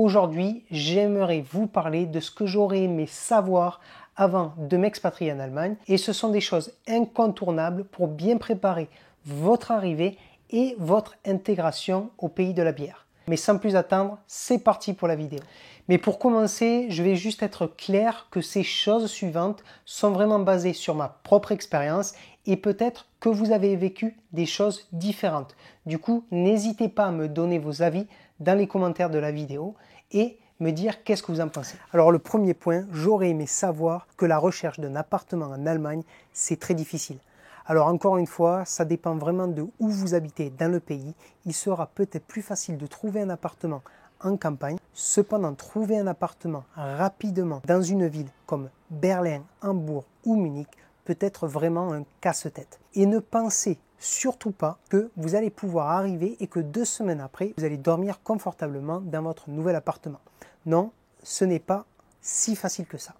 Aujourd'hui, j'aimerais vous parler de ce que j'aurais aimé savoir avant de m'expatrier en Allemagne et ce sont des choses incontournables pour bien préparer votre arrivée et votre intégration au pays de la bière. Mais sans plus attendre, c'est parti pour la vidéo. Mais pour commencer, je vais juste être clair que ces choses suivantes sont vraiment basées sur ma propre expérience et peut-être que vous avez vécu des choses différentes. Du coup, n'hésitez pas à me donner vos avis dans les commentaires de la vidéo et me dire qu'est-ce que vous en pensez. Alors le premier point, j'aurais aimé savoir que la recherche d'un appartement en Allemagne, c'est très difficile. Alors encore une fois, ça dépend vraiment de où vous habitez dans le pays. Il sera peut-être plus facile de trouver un appartement en campagne. Cependant, trouver un appartement rapidement dans une ville comme Berlin, Hambourg ou Munich peut être vraiment un casse-tête. Et ne pensez surtout pas que vous allez pouvoir arriver et que 2 semaines après, vous allez dormir confortablement dans votre nouvel appartement. Non, ce n'est pas si facile que ça.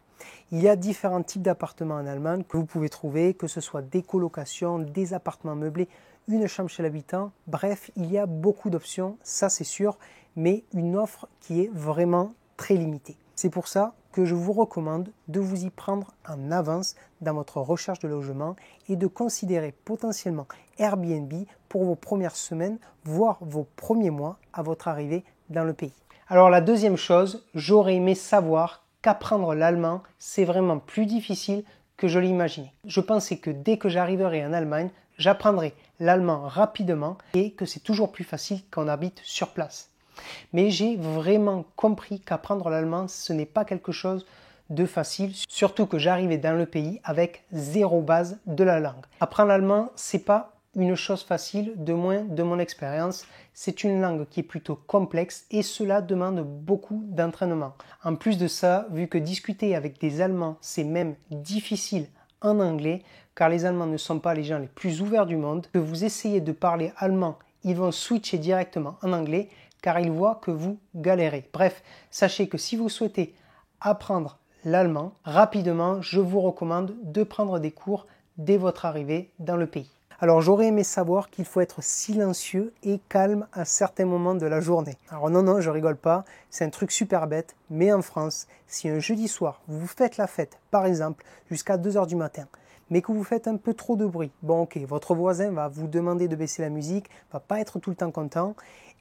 Il y a différents types d'appartements en Allemagne que vous pouvez trouver, que ce soit des colocations, des appartements meublés, une chambre chez l'habitant. Bref, il y a beaucoup d'options, ça c'est sûr, mais une offre qui est vraiment très limitée. C'est pour ça que je vous recommande de vous y prendre en avance dans votre recherche de logement et de considérer potentiellement Airbnb pour vos premières semaines, voire vos premiers mois à votre arrivée dans le pays. Alors la deuxième chose, j'aurais aimé savoir qu'apprendre l'allemand, c'est vraiment plus difficile que je l'imaginais. Je pensais que dès que j'arriverai en Allemagne, j'apprendrai l'allemand rapidement et que c'est toujours plus facile quand on habite sur place. Mais j'ai vraiment compris qu'apprendre l'allemand, ce n'est pas quelque chose de facile, surtout que j'arrivais dans le pays avec zéro base de la langue. Apprendre l'allemand, c'est pas une chose facile, de moins de mon expérience. C'est une langue qui est plutôt complexe et cela demande beaucoup d'entraînement. En plus de ça, vu que discuter avec des Allemands, c'est même difficile en anglais, car les Allemands ne sont pas les gens les plus ouverts du monde, que vous essayez de parler allemand, ils vont switcher directement en anglais, car ils voient que vous galérez. Bref, sachez que si vous souhaitez apprendre l'allemand rapidement, je vous recommande de prendre des cours dès votre arrivée dans le pays. Alors j'aurais aimé savoir qu'il faut être silencieux et calme à certains moments de la journée. Alors non, je rigole pas, c'est un truc super bête, mais en France, si un jeudi soir, vous faites la fête, par exemple, jusqu'à 2 h du matin, mais que vous faites un peu trop de bruit, bon ok, votre voisin va vous demander de baisser la musique, va pas être tout le temps content,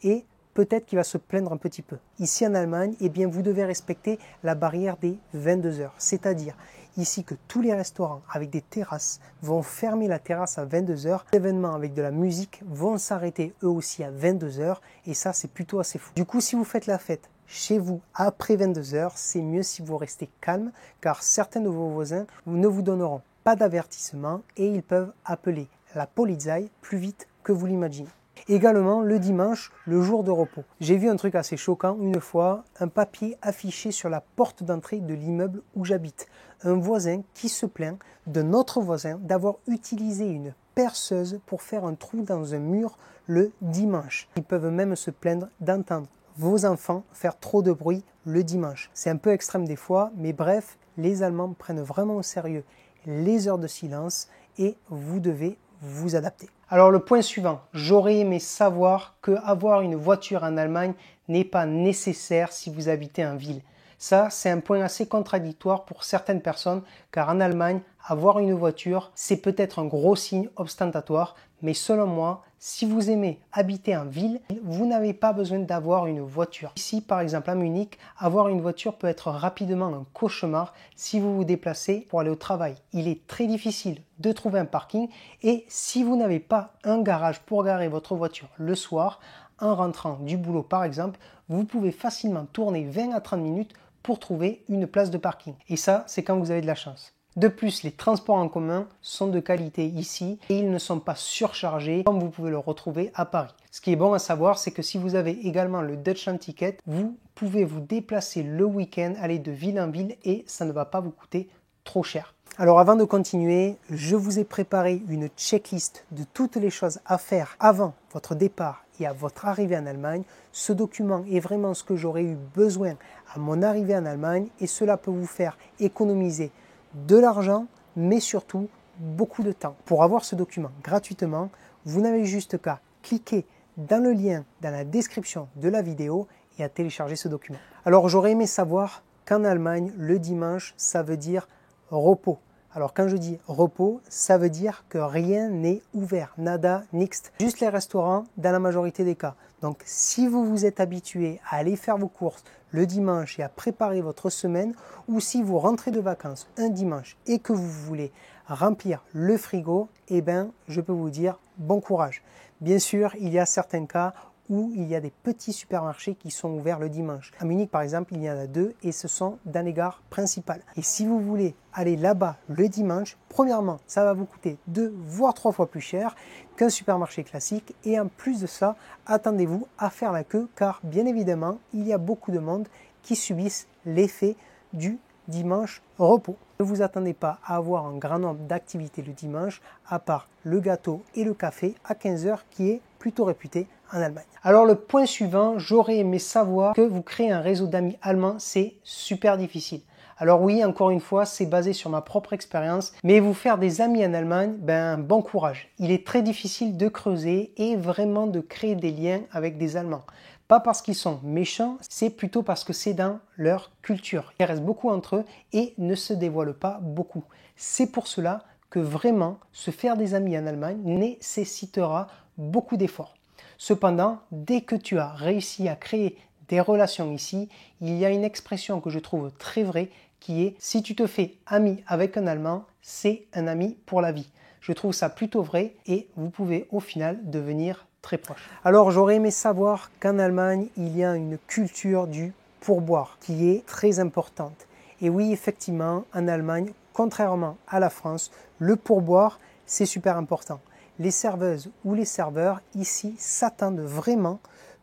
et peut-être qu'il va se plaindre un petit peu. Ici en Allemagne, eh bien, vous devez respecter la barrière des 22 h, c'est-à-dire ici que tous les restaurants avec des terrasses vont fermer la terrasse à 22 h. Les événements avec de la musique vont s'arrêter eux aussi à 22 h et ça c'est plutôt assez fou. Du coup, si vous faites la fête chez vous après 22 h, c'est mieux si vous restez calme car certains de vos voisins ne vous donneront pas d'avertissement et ils peuvent appeler la Polizei plus vite que vous l'imaginez. Également le dimanche, le jour de repos. J'ai vu un truc assez choquant une fois, un papier affiché sur la porte d'entrée de l'immeuble où j'habite. Un voisin qui se plaint d'un autre voisin d'avoir utilisé une perceuse pour faire un trou dans un mur le dimanche. Ils peuvent même se plaindre d'entendre vos enfants faire trop de bruit le dimanche. C'est un peu extrême des fois, mais bref, les Allemands prennent vraiment au sérieux les heures de silence et vous devez vous adapter. Alors le point suivant, j'aurais aimé savoir que avoir une voiture en Allemagne n'est pas nécessaire si vous habitez en ville. Ça, c'est un point assez contradictoire pour certaines personnes, car en Allemagne, avoir une voiture, c'est peut-être un gros signe ostentatoire, mais selon moi, si vous aimez habiter en ville, vous n'avez pas besoin d'avoir une voiture. Ici, par exemple à Munich, avoir une voiture peut être rapidement un cauchemar si vous vous déplacez pour aller au travail. Il est très difficile de trouver un parking et si vous n'avez pas un garage pour garer votre voiture le soir, en rentrant du boulot par exemple, vous pouvez facilement tourner 20 à 30 minutes pour trouver une place de parking. Et ça, c'est quand vous avez de la chance. De plus, les transports en commun sont de qualité ici et ils ne sont pas surchargés comme vous pouvez le retrouver à Paris. Ce qui est bon à savoir, c'est que si vous avez également le Deutschland Ticket, vous pouvez vous déplacer le week-end, aller de ville en ville et ça ne va pas vous coûter trop cher. Alors avant de continuer, je vous ai préparé une checklist de toutes les choses à faire avant votre départ et à votre arrivée en Allemagne. Ce document est vraiment ce que j'aurais eu besoin à mon arrivée en Allemagne et cela peut vous faire économiser de l'argent, mais surtout beaucoup de temps. Pour avoir ce document gratuitement, vous n'avez juste qu'à cliquer dans le lien dans la description de la vidéo et à télécharger ce document. Alors j'aurais aimé savoir qu'en Allemagne, le dimanche, ça veut dire repos. Alors quand je dis repos, ça veut dire que rien n'est ouvert, nada, nixt. Juste les restaurants dans la majorité des cas. Donc si vous vous êtes habitué à aller faire vos courses le dimanche et à préparer votre semaine, ou si vous rentrez de vacances un dimanche et que vous voulez remplir le frigo, eh bien je peux vous dire bon courage. Bien sûr, il y a certains cas où il y a des petits supermarchés qui sont ouverts le dimanche. À Munich, par exemple, il y en a 2 et ce sont dans les gares principales. Et si vous voulez aller là-bas le dimanche, premièrement, ça va vous coûter 2 voire 3 fois plus cher qu'un supermarché classique. Et en plus de ça, attendez-vous à faire la queue car bien évidemment, il y a beaucoup de monde qui subissent l'effet du dimanche repos. Ne vous attendez pas à avoir un grand nombre d'activités le dimanche, à part le gâteau et le café à 15 h qui est plutôt réputé en Allemagne. Alors le point suivant, j'aurais aimé savoir que vous créez un réseau d'amis allemands, c'est super difficile. Alors oui, encore une fois, c'est basé sur ma propre expérience, mais vous faire des amis en Allemagne, ben bon courage. Il est très difficile de creuser et vraiment de créer des liens avec des Allemands. Pas parce qu'ils sont méchants, c'est plutôt parce que c'est dans leur culture. Ils restent beaucoup entre eux et ne se dévoilent pas beaucoup. C'est pour cela que vraiment se faire des amis en Allemagne nécessitera beaucoup d'efforts. Cependant, dès que tu as réussi à créer des relations ici, il y a une expression que je trouve très vraie qui est « si tu te fais ami avec un Allemand, c'est un ami pour la vie ». Je trouve ça plutôt vrai et vous pouvez au final devenir très proche. Alors j'aurais aimé savoir qu'en Allemagne, il y a une culture du pourboire qui est très importante. Et oui, effectivement, en Allemagne, contrairement à la France, le pourboire, c'est super important. Les serveuses ou les serveurs ici s'attendent vraiment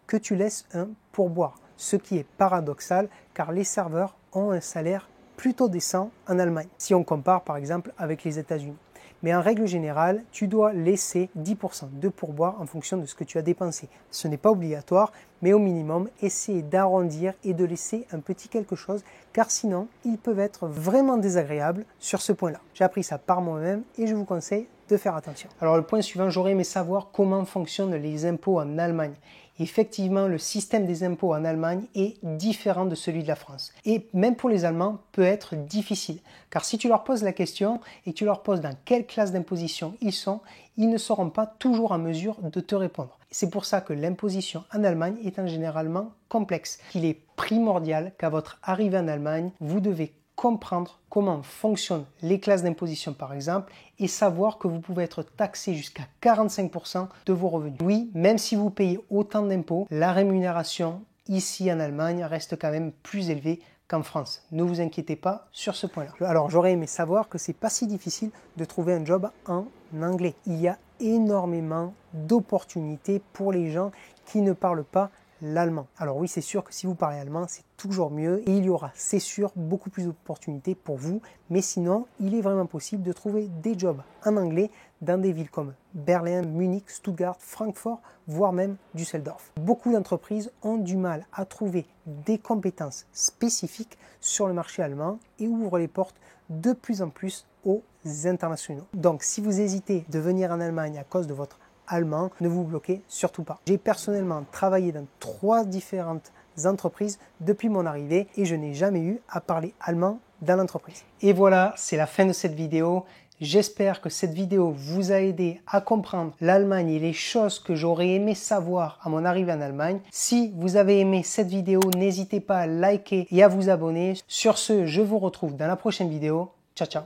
que tu laisses un pourboire. Ce qui est paradoxal car les serveurs ont un salaire plutôt décent en Allemagne, si on compare par exemple avec les États-Unis. Mais en règle générale, tu dois laisser 10% de pourboire en fonction de ce que tu as dépensé. Ce n'est pas obligatoire, mais au minimum, essayer d'arrondir et de laisser un petit quelque chose, car sinon, ils peuvent être vraiment désagréables sur ce point-là. J'ai appris ça par moi-même et je vous conseille de faire attention. Alors le point suivant, j'aurais aimé savoir comment fonctionnent les impôts en Allemagne. Effectivement, le système des impôts en Allemagne est différent de celui de la France. Et même pour les Allemands, peut être difficile. Car si tu leur poses la question et que tu leur poses dans quelle classe d'imposition ils ne seront pas toujours en mesure de te répondre. C'est pour ça que l'imposition en Allemagne est généralement complexe. Il est primordial qu'à votre arrivée en Allemagne, vous devez comprendre comment fonctionnent les classes d'imposition par exemple et savoir que vous pouvez être taxé jusqu'à 45% de vos revenus. Oui, même si vous payez autant d'impôts, la rémunération ici en Allemagne reste quand même plus élevée qu'en France. Ne vous inquiétez pas sur ce point-là. Alors j'aurais aimé savoir que c'est pas si difficile de trouver un job en anglais. Il y a énormément d'opportunités pour les gens qui ne parlent pas l'allemand. Alors oui, c'est sûr que si vous parlez allemand, c'est toujours mieux et il y aura, c'est sûr, beaucoup plus d'opportunités pour vous. Mais sinon, il est vraiment possible de trouver des jobs en anglais dans des villes comme Berlin, Munich, Stuttgart, Francfort, voire même Düsseldorf. Beaucoup d'entreprises ont du mal à trouver des compétences spécifiques sur le marché allemand et ouvrent les portes de plus en plus aux internationaux. Donc, si vous hésitez de venir en Allemagne à cause de votre allemand, ne vous bloquez surtout pas. J'ai personnellement travaillé dans 3 différentes entreprises depuis mon arrivée et je n'ai jamais eu à parler allemand dans l'entreprise. Et voilà, c'est la fin de cette vidéo. J'espère que cette vidéo vous a aidé à comprendre l'Allemagne et les choses que j'aurais aimé savoir à mon arrivée en Allemagne. Si vous avez aimé cette vidéo, n'hésitez pas à liker et à vous abonner. Sur ce, je vous retrouve dans la prochaine vidéo. Ciao, ciao!